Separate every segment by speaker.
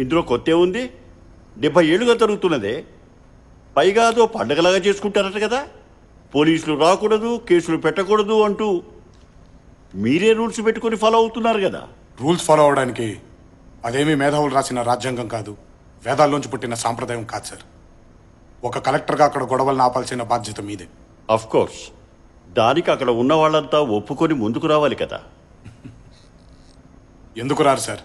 Speaker 1: ఇందులో కొత్త ఉంది? 70 ఏళ్ళుగా జరుగుతున్నదే. పైగా అదో పండగలాగా చేసుకుంటారట కదా. పోలీసులు రాకూడదు, కేసులు పెట్టకూడదు అంటూ మీరే రూల్స్ పెట్టుకొని ఫాలో అవుతున్నారు కదా.
Speaker 2: రూల్స్ ఫాలో అవడానికి అదేమీ మేధావులు రాసిన రాజ్యాంగం కాదు, వేదాల్లోంచి పుట్టిన సాంప్రదాయం కాదు సార్. ఒక కలెక్టర్గా అక్కడ గొడవలను ఆపాల్సిన బాధ్యత మీదే.
Speaker 1: అఫ్ కోర్స్, దానికి అక్కడ ఉన్న వాళ్ళంతా ఒప్పుకొని ముందుకు రావాలి కదా.
Speaker 2: ఎందుకు రారు సార్?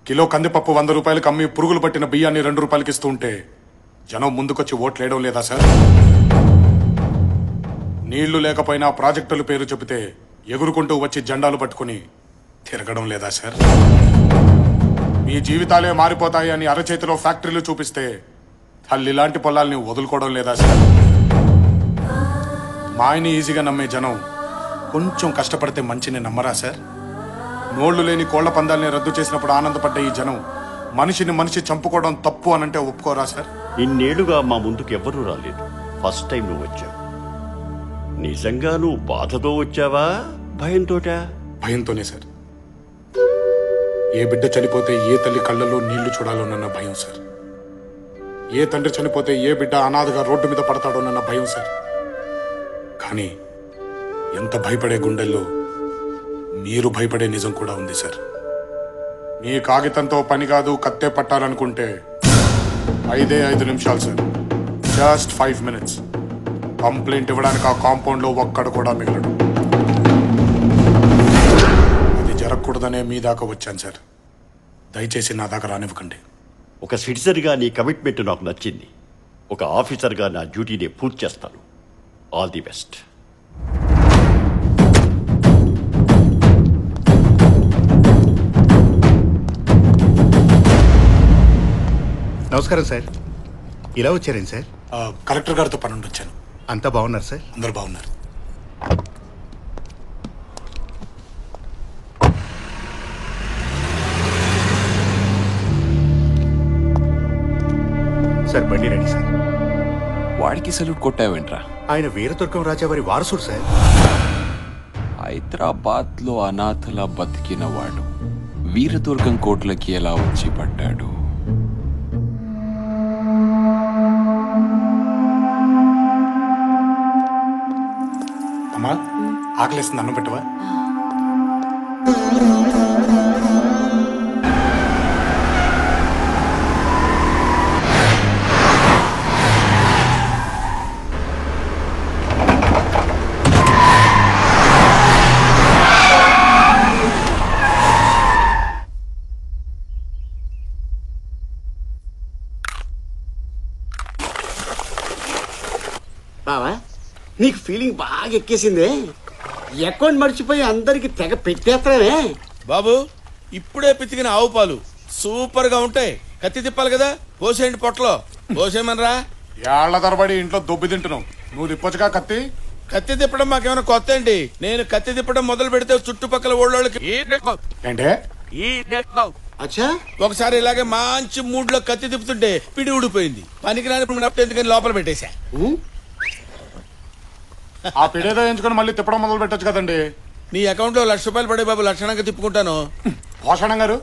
Speaker 2: కిలో కందిపప్పు 100 రూపాయలకు అమ్మి పురుగులు పట్టిన బియ్యాన్ని 2 రూపాయలకి ఇస్తూ ఉంటే జనం ముందుకొచ్చి ఓట్లేయడం లేదా సార్? నీళ్లు లేకపోయినా ప్రాజెక్టుల పేరు చెబితే ఎగురుకుంటూ వచ్చి జెండాలు పట్టుకుని తిరగడం లేదా సార్? మీ జీవితాలే మారిపోతాయి అని అరచేతిలో ఫ్యాక్టరీలు చూపిస్తే తల్లి లాంటి పొలాల్ని వదులుకోవడం లేదా సార్? మాయని ఈజీగా నమ్మే జనం కొంచెం కష్టపడితే మంచిని నమ్మరా సార్? నోళ్లు లేని కోళ్ల పందాల్ని రద్దు చేసినప్పుడు ఆనందపడ్డ ఈ జనం మనిషిని మనిషి చంపుకోవడం తప్పు అనంటే ఒప్పుకోరా సార్?
Speaker 1: ఇన్నేళ్లుగా మా ముందుకు ఎవ్వరూ రాలేదు. ఫస్ట్ టైం నువ్వు వచ్చావు. నిజంగా నువ్వు బాధతో వచ్చావా, భయంతోటా?
Speaker 2: భయంతోనే సార్. ఏ బిడ్డ చనిపోతే ఏ తల్లి కళ్ళల్లో నీళ్లు చూడాలోనన్న భయం సార్. ఏ తండ్రి చనిపోతే ఏ బిడ్డ అనాథగా రోడ్డు మీద పడతాడోనన్న భయం సార్. కానీ ఎంత భయపడే గుండెల్లో మీరు భయపడే నిజం కూడా ఉంది సార్. మీ కాగితంతో పని కాదు, కత్తే పట్టాలనుకుంటే 5 నిమిషాలు సార్. Just 5 minutes. కంప్లైంట్ ఇవ్వడానికి ఆ కాంపౌండ్లో ఒక్కడు కూడా మిగలడు. అది జరగకూడదనే మీ దాకా వచ్చాను సార్. దయచేసి నా దాకా రానివ్వకండి.
Speaker 1: ఒక సిటిజన్గా నీ కమిట్మెంట్ నాకు నచ్చింది. ఒక ఆఫీసర్గా నా డ్యూటీని పూర్తి చేస్తాను. All the best.
Speaker 3: నమస్కారం సార్. ఇలా వచ్చారేంటి సార్?
Speaker 2: కలెక్టర్ గారితో పని ఉండి వచ్చాను.
Speaker 3: అంతా బాగున్నారు సార్?
Speaker 2: అందరూ బాగున్నారు.
Speaker 3: సార్ బండి రెడీ సార్.
Speaker 4: వాడికి సల్యూట్ కొట్టావేంట్రా?
Speaker 3: ఆయన వీరదుర్గం రాజా వారి వారసుడు సార్.
Speaker 4: హైదరాబాద్ లో అనాథలా బతికిన వాడు వీరదుర్గం కోట్లకి ఎలా వచ్చి పడ్డాడు?
Speaker 2: అమ్మా, ఆకలిస్తుంది, అన్నం పెట్టవా?
Speaker 5: బావా, నీకు ఫీలింగ్ బాగా ఎక్కేసిందే. అకౌంట్ మర్చిపోయి అందరికి తెగ పెట్టేస్తానే.
Speaker 6: బాబు, ఇప్పుడే పితికిన ఆవు పాలు సూపర్ గా ఉంటాయి. కత్తి తిప్పాలి కదా, పోసేయండి పొట్టలో. పోసేయమనరా?
Speaker 2: ఏళ్ల తరబడి ఇంట్లో దొబ్బి తింటున్నావు, నువ్వు తిప్పొచ్చుగా కత్తి.
Speaker 6: కత్తి తిప్పడం మాకేమైనా కొత్త అండి? నేను కత్తి తిప్పడం మొదలు పెడితే చుట్టుపక్కల ఊళ్ళోళ్ళకి
Speaker 2: ఏంటే
Speaker 5: అచ్చా,
Speaker 6: ఒకసారి ఇలాగే మంచి మూడ్ లో కత్తి తిప్పుతుంటే పిడి ఊడిపోయింది. పనికి రాని ఎందుకని లోపల పెట్టేశా.
Speaker 2: ఆ పిడేదో ఎంచుకొని మళ్ళీ తిప్పడం మొదలు పెట్టొచ్చు కదండి.
Speaker 6: నీ అకౌంట్ లో ₹1,00,000 పడే బాబు, లక్షణంగా తిప్పుకుంటాను.
Speaker 2: భూషణం గారు,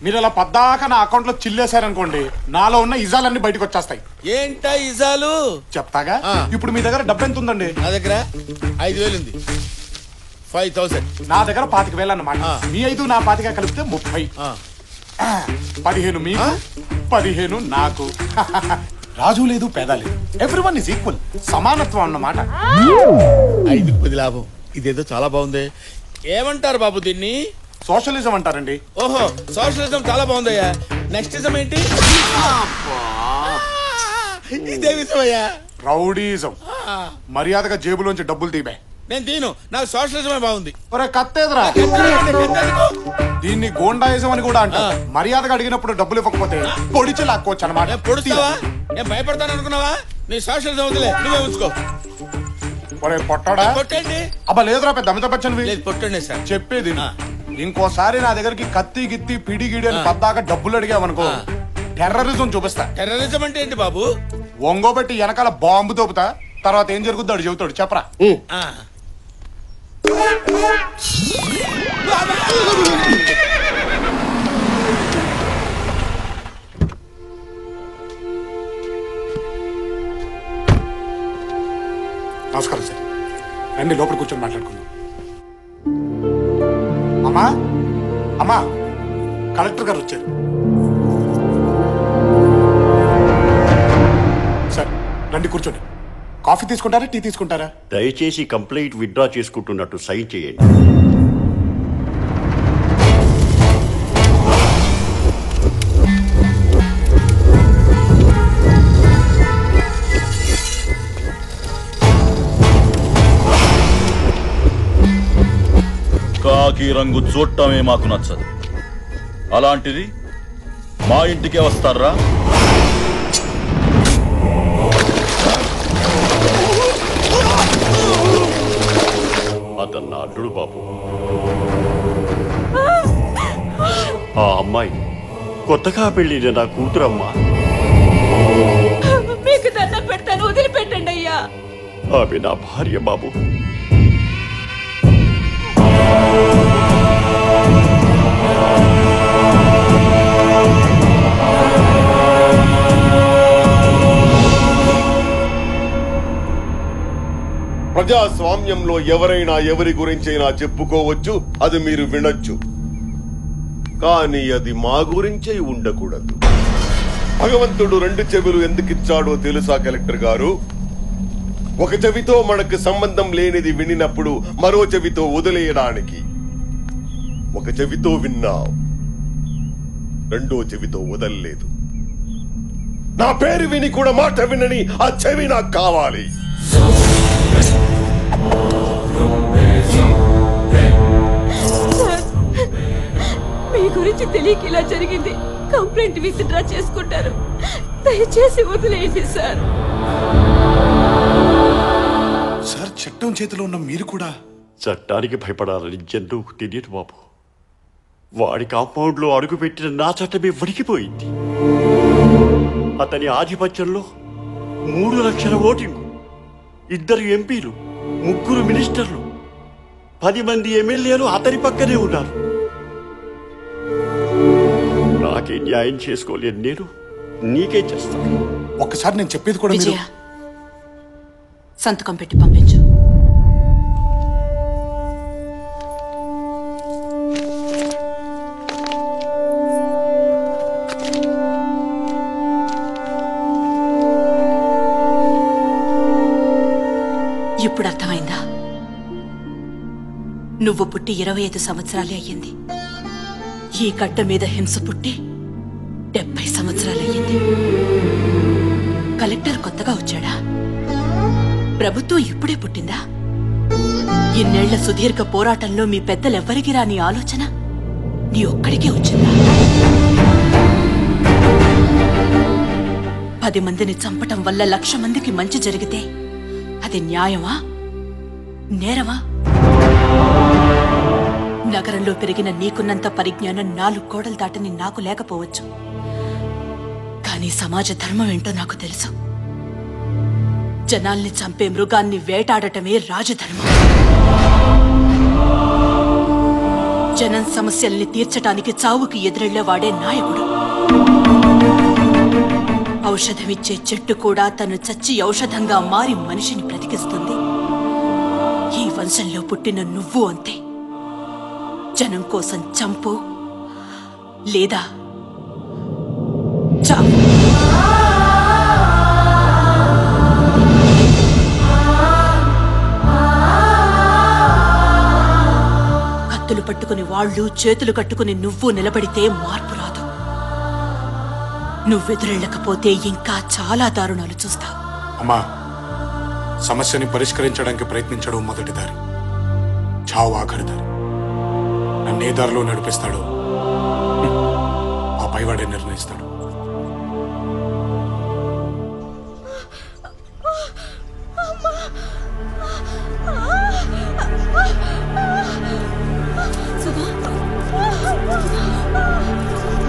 Speaker 2: మీరు అలా పద్దాక నా అకౌంట్ లో చిల్లేశారనుకోండి, నాలో ఉన్న ఇజాలన్నీ బయటకు వచ్చేస్తాయి.
Speaker 6: ఏంటా ఇజాలు?
Speaker 2: చెప్తాగా. ఇప్పుడు మీ దగ్గర డబ్బు ఎంత ఉందండి?
Speaker 6: నా దగ్గర 5,000 ఉంది. 5,000.
Speaker 2: నా దగ్గర 25,000 అన్నమాట. మీ 5 నా 25 కలిపితే 30. 15 మీకు, 15 నాకు. రాజు లేదు, పేద లేదు, ఎవ్రీవన్ ఇస్ ఈక్వల్. సమానత్వం అన్నమాట.
Speaker 6: 5కి 10 లాభం. ఇదేదో చాలా బాగుంది. ఏమంటారు బాబు దీన్ని?
Speaker 2: సోషలిజం అంటారండి.
Speaker 6: ఓహో, సోషలిజం చాలా బాగుందయ్యా. నెక్స్ట్ ఇజం ఏంటి? ఇదేమిజమయ్యా?
Speaker 2: రౌడీజం. మర్యాదగా జేబులోంచి డబ్బులు తీబే.
Speaker 6: నేను తీను, నాకు సోషలిజమే బాగుంది.
Speaker 2: ఒరే కత్తేదరా, దీన్ని గోండాయిజం అని కూడా అంటారు. మర్యాదగా అడిగినప్పుడు డబ్బులు ఇవ్వకపోతే పొడిచి లాక్కోవచ్చు అన్నమాట.
Speaker 6: పొడుస్తావా? నేను భయపడతాను అనుకున్నావా? నీ సోషలిజం వదిలే, నువ్వే ఉంచుకో.
Speaker 2: ఒరే పొట్టాడా,
Speaker 6: కొట్టండి.
Speaker 2: అబ్బా లేదురా, పెద్ద అమితాబ్ బచ్చన్
Speaker 6: పొట్టండి సార్.
Speaker 2: చెప్పేది ఇంకోసారి నా దగ్గరికి కత్తి గిత్తి పిడి గిడి అని పద్దాక డబ్బులు అడిగావనుకో, టెర్రరిజం చూపిస్తా.
Speaker 6: టెర్రరిజం అంటే ఏంటి బాబు?
Speaker 2: ఒంగోబెట్టి వెనకాల బాంబు తోపుతా, తర్వాత ఏం జరుగుద్దో అడు చెబుతాడు. చెప్పరా? నమస్కారం సార్. రండి లోపల కూర్చొని మాట్లాడుకుందాం. అమ్మా అమ్మా, కలెక్టర్ గారు వచ్చారు. సార్ రండి కూర్చోండి. కాఫీ తీసుకుంటారా, టీ తీసుకుంటారా?
Speaker 1: దయచేసి కంప్లైంట్ విత్డ్రా చేసుకుంటున్నట్టు సైన్ చేయండి.
Speaker 7: కాకి రంగు చూడటమే మాకు నచ్చదు. అలాంటిది మా ఇంటికే వస్తారా?
Speaker 1: అతను నా అడ్డుడు బాబు. ఆ అమ్మాయి కొత్తగా పెళ్ళిన నా కూతురమ్మా.
Speaker 8: మీకు దండం పెడతాను, వదిలిపెట్టండి అయ్యా.
Speaker 1: ఆమె నా భార్య బాబు.
Speaker 9: ప్రజాస్వామ్యంలో ఎవరైనా ఎవరి గురించైనా చెప్పుకోవచ్చు, అది మీరు వినొచ్చు. కానీ అది మా గురించే ఉండకూడదు. భగవంతుడు 2 చెవులు ఎందుకిచ్చాడో తెలుసా కలెక్టర్ గారు? ఒక చెవితో మనకు సంబంధం లేనిది వినినప్పుడు మరో చెవితో వదిలేయడానికి. ఒక చెవితో విన్నావు, రెండో చెవితో వదల్లేదు. నా పేరు విని కూడా మాట వినని ఆ చెవి నాకు కావాలి.
Speaker 8: మీ గురించి తెలియక ఇలా జరిగింది. కంప్లైంట్ విత్డ్రా చేసుకుంటారు, దయచేసి వదిలేయండి సార్.
Speaker 2: సార్ చట్టం చేతిలో ఉన్న మీరు కూడా
Speaker 1: చట్టానికి భయపడాలని జంతువుకు తెలియదు బాబు. వాడి కాంపౌండ్లో అడుగుపెట్టిన నా చట్టమే వణికిపోయింది. అతని ఆధిపత్యంలో 3 లక్షల ఓటింగు, 2 ఎంపీలు, 3 మినిస్టర్లు, 10 మంది ఎమ్మెల్యేలు అతని పక్కనే ఉన్నారు. నాకే న్యాయం చేసుకోలేను నేను, నీకే చేస్తాను.
Speaker 2: ఒక్కసారి నేను చెప్పేది కూడా మీరు...
Speaker 8: విజయ, సంతకం పెట్టి పంపించు. ఇప్పుడు అర్థమైందా? నువ్వు పుట్టి 25 సంవత్సరాలే అయ్యింది. ఈ కట్ట మీద హింస పుట్టి 70 సంవత్సరాలయ్యింది. కలెక్టర్ కొత్తగా వచ్చాడా? ప్రభుత్వం ఇప్పుడే పుట్టిందా? ఇన్నేళ్ల సుదీర్ఘ పోరాటంలో మీ పెద్దలెవ్వరికి రాని ఆలోచన నీ ఒక్కడికే వచ్చిందా? 10 మందిని చంపటం వల్ల 1,00,000 మందికి మంచి జరిగితే అది న్యాయమా, నేరమా? నగరంలో పెరిగిన నీకున్నంత పరిజ్ఞానం 4 గోడలు దాటని నాకు లేకపోవచ్చు. కానీ సమాజ ధర్మం ఏంటో నాకు తెలుసు. జనాల్ని చంపే మృగాన్ని వేటాడటమే రాజధర్మం. జనం సమస్యల్ని తీర్చటానికి చావుకి ఎదురెళ్లేవాడే నాయకుడు. ఔషధమిచ్చే చెట్టు కూడా తను చచ్చి ఔషధంగా మారి మనిషిని బ్రతికిస్తుంది. ఈ వంశంలో పుట్టిన నువ్వు అంతే. జనం కోసం చంపు లేదా చావు. కత్తులు పట్టుకుని వాళ్ళు, చేతులు కట్టుకుని నువ్వు నిలబడితే మార్పు రాదు. నువ్వెదురెళ్ళకపోతే ఇంకా చాలా దారుణాలు చూస్తావు.
Speaker 2: అమ్మా, సమస్యని పరిష్కరించడానికి ప్రయత్నించడం మొదటి దారి, చావు ఆఖరి దారి. నన్నే దారిలో నడిపిస్తాడో ఆ పైవాడే నిర్ణయిస్తాడు.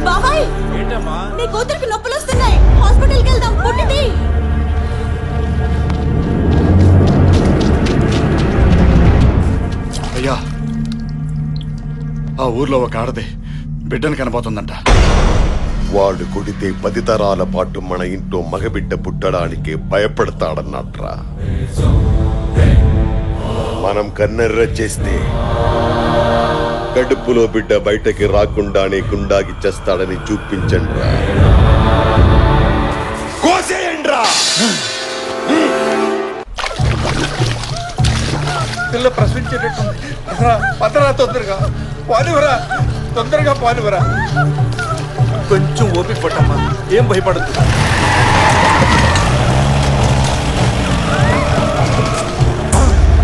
Speaker 8: బాబాయ్, నీ కూతురికి నొప్పులు వస్తున్నాయి, హాస్పిటల్కి వెళ్దాం. పుట్టింది.
Speaker 3: అయ్యా, ఆ ఊర్లో ఒక ఆడది బిడ్డను కనబోతుందంట.
Speaker 9: వాడు కొడితే 10 తరాల పాటు మన ఇంట్లో మగబిడ్డ పుట్టడానికి భయపడతాడన్నట్రా. మనం కన్నెర్ర చేస్తే కడుపులో బిడ్డ బయటకి రాకుండానే గుండాకి చేస్తాడని చూపించండ్రా. కోసేయండ్రా.
Speaker 6: పిల్ల ప్రశ్నించేటట్టుంది. పదరా, తొందరగా పానివరా, తొందరగా పానివరా. కొంచెం ఓపిక పట్టమ్మా, ఏం భయపడద్దు.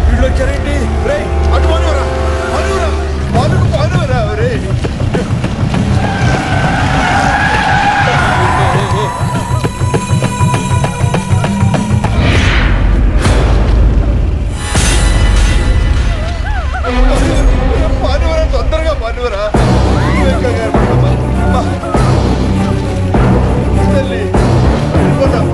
Speaker 6: వీళ్ళు వచ్చారేంటి? రే అటు పానివరా, పానివరా, పానుకు పానివరా. రే పానివరా, తొందరగా పానివరా. తల్లి వెళ్ళిపోతాం.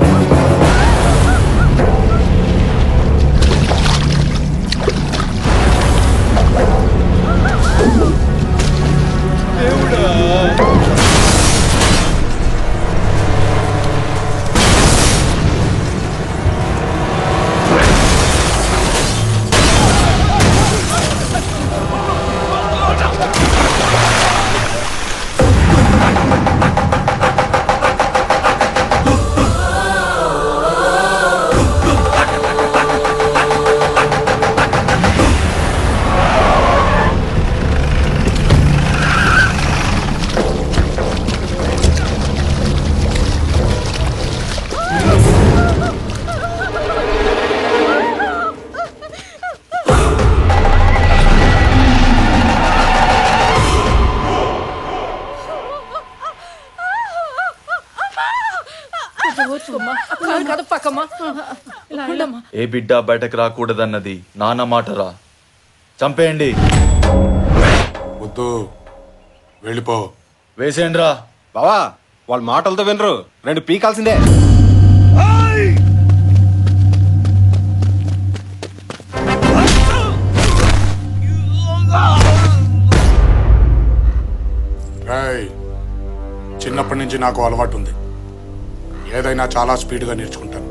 Speaker 6: దేవుడా,
Speaker 7: ఏ బిడ్డ బయటకు రాకూడదన్నది నాన్న మాటరా. చంపేయండి.
Speaker 2: వద్దు, వెళ్ళిపో.
Speaker 7: వేసేయండిరా.
Speaker 10: బావా, వాళ్ళ మాటలతో వినరు, రెండు పీకాల్సిందే.
Speaker 2: చిన్నప్పటి నుంచి నాకు అలవాటు ఉంది. ఏదైనా చాలా స్పీడ్గా నేర్చుకుంటాను.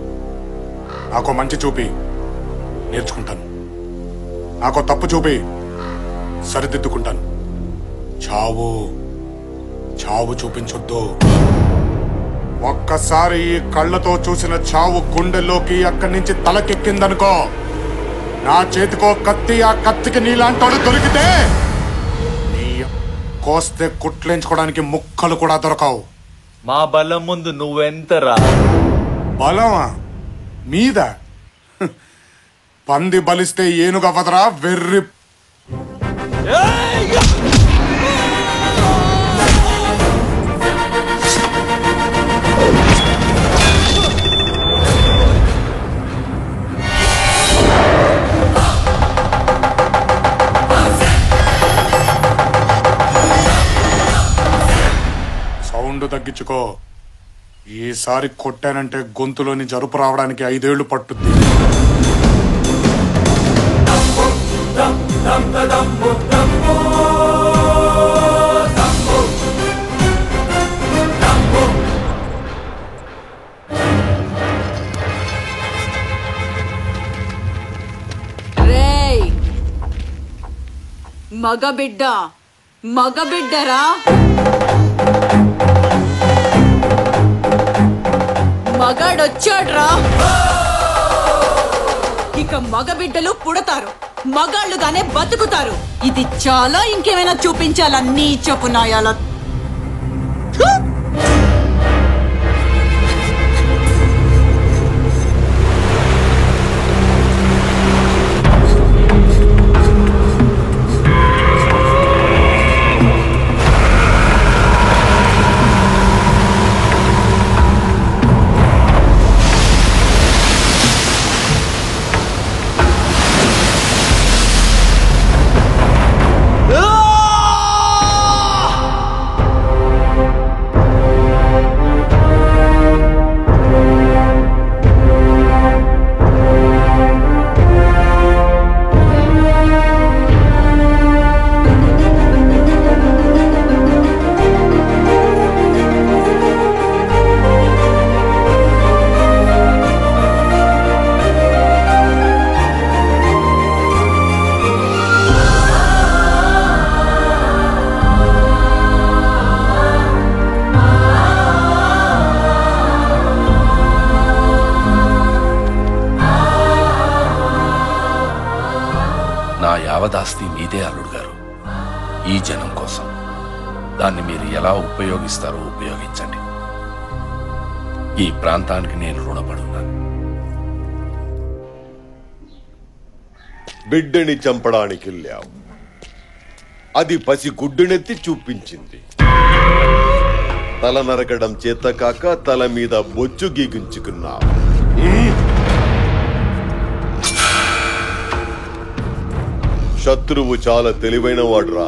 Speaker 2: నాకు మంచి చూపి నేర్చుకుంటాను. నాకు తప్పు చూపి సరిదిద్దుకుంటాను. చావు చావు చూపించొద్దు. ఒక్కసారి ఈ కళ్ళతో చూసిన చావు గుండెల్లోకి అక్కడి నుంచి తలకెక్కిందనుకో, నా చేతికో కత్తి, ఆ కత్తికి నీలాంటోడు దొరికితే నీ కోస్తే కుట్లేంచుకోవడానికి ముక్కలు కూడా దొరకవు.
Speaker 7: మా బలం ముందు నువ్వెంతరా?
Speaker 2: బలమా మీద? పంది బలిస్తే ఏనుగవదరా వెర్రి. సౌండ్ తగ్గించుకో. ఈసారి కొట్టానంటే గొంతులోని జరుపు రావడానికి 5 ఏళ్లు పట్టుద్ది.
Speaker 8: రేయ్, మగబిడ్డరా, మగాడొచ్చాడ్రా. ఇక మగబిడ్డలు పుడతారు, మగాళ్ళుగానే బతుకుతారు. ఇది చాలా, ఇంకేమైనా చూపించాలా నీచపు నాయాల?
Speaker 11: నా యావదాస్తి మీదే అల్లుడు గారు. ఈ జనం కోసం దాన్ని మీరు ఎలా ఉపయోగిస్తారో ఉపయోగించండి. ఈ ప్రాంతానికి నేను రుణపడున్నాను.
Speaker 9: బిడ్డని చంపడానికి వెళ్ళావు, అది పసి గుడ్డునెత్తి చూపించింది. తల నరకడం చేత కాక తల మీద బొచ్చు గీగించుకున్నావు. శత్రువు చాలా తెలివైన వాడురా.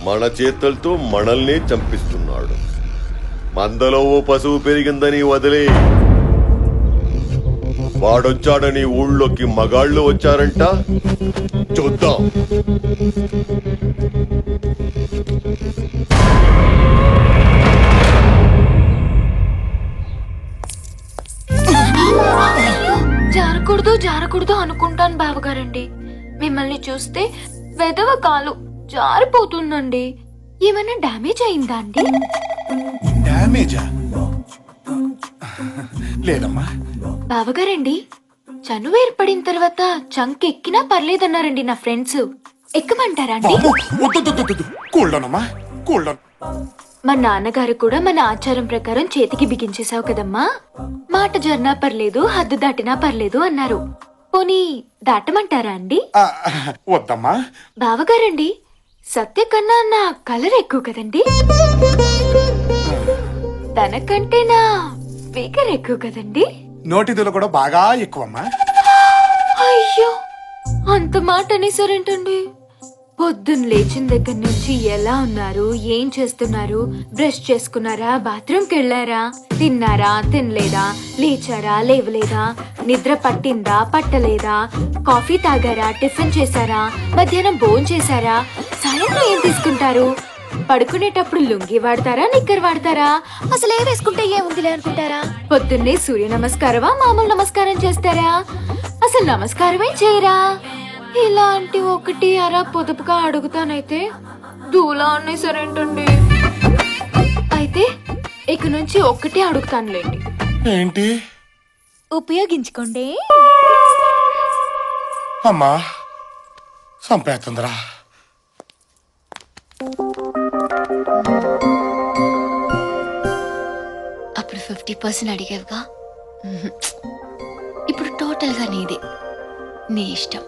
Speaker 9: మన చేతులతో మనల్నే చంపిస్తున్నాడు. మందలో ఓ పశువు పెరిగిందని వదిలే, వాడొచ్చాడని ఊళ్ళోకి మగాళ్ళు వచ్చారంట. చూద్దాం.
Speaker 12: జారకూడదు జారకూడదు అనుకుంటాను బావగారండి. మిమ్మల్ని చూస్తే వెదవ కాలు జారిపోతుందండి. ఏమైనా డ్యామేజ్ అయిందా అండి?
Speaker 2: డ్యామేజా? లేదమ్మా.
Speaker 12: బావగారండి, చనువు ఏర్పడిన తర్వాత చంక్ ఎక్కినా పర్లేదన్నారండి నా ఫ్రెండ్స్. ఎక్కమంటారా అండి?
Speaker 2: కూల్డోనమ్మా, కూల్డోన్.
Speaker 12: మా నాన్నగారు కూడా మన ఆచారం ప్రకారం చేతికి బిగించేశావు కదమ్మా, మాట జర్నా పర్లేదు హద్దు దాటినా పర్లేదు అన్నారు. పోనీ దాటమంటారా అండి?
Speaker 2: వద్దమ్మా.
Speaker 12: బావగారండి, సత్య కన్నా నా కలర్ ఎక్కువ కదండి, తనకంటే నా ఫిగర్ ఎక్కువ కదండి.
Speaker 2: నోటిదులు కూడా బాగా ఎక్కువమ్మా.
Speaker 12: అయ్యో, అంత మాట అనేసారేంటండి? పొద్దున్న లేచిన దగ్గర నుంచి ఎలా ఉన్నారు, ఏం చేస్తున్నారు, బ్రష్ చేసుకున్నారా, బాత్రూమ్కి వెళ్ళారా, తిన్నారా తినలేదా, లేచారా లేవలేదా, నిద్ర పట్టిందా పట్టలేదా, కాఫీ తాగారా, టిఫిన్ చేశారా, మధ్యాహ్నం భోజనం చేశారా, సాయంత్రం ఏం తీసుకుంటారు, పడుకునేటప్పుడు లుంగి వాడతారా నిక్కర్ వాడతారా, అసలు ఏ వేసుకుంటే ఏముందిలే అనుకుంటారా, పొద్దున్నే సూర్య నమస్కారమా మామూలు నమస్కారం చేస్తారా, అసలు నమస్కారమే చేయరా? ఇలాంటి ఒకటి అరా పొదుపుగా అడుగుతానైతే దూలా అనేసరేంటండి. అయితే ఇక నుంచి ఒక్కటే అడుగుతానులేండి.
Speaker 2: ఏంటి?
Speaker 12: ఉపయోగించుకోండి.
Speaker 2: అమ్మా సంపేతుందిరా.
Speaker 12: అప్పుడు 50% అడిగావుగా, ఇప్పుడు టోటల్ గా నీదే, నీ ఇష్టం.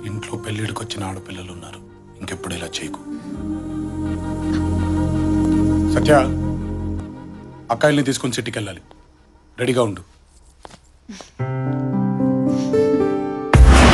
Speaker 2: ఇంట్లో పెళ్లిడికి వచ్చిన ఆడపిల్లలు ఉన్నారు, ఇంకెప్పుడు ఇలా చేయకు. సత్య, అక్కాయిల్ని తీసుకొని సిటీకి వెళ్ళాలి, రెడీగా ఉండు.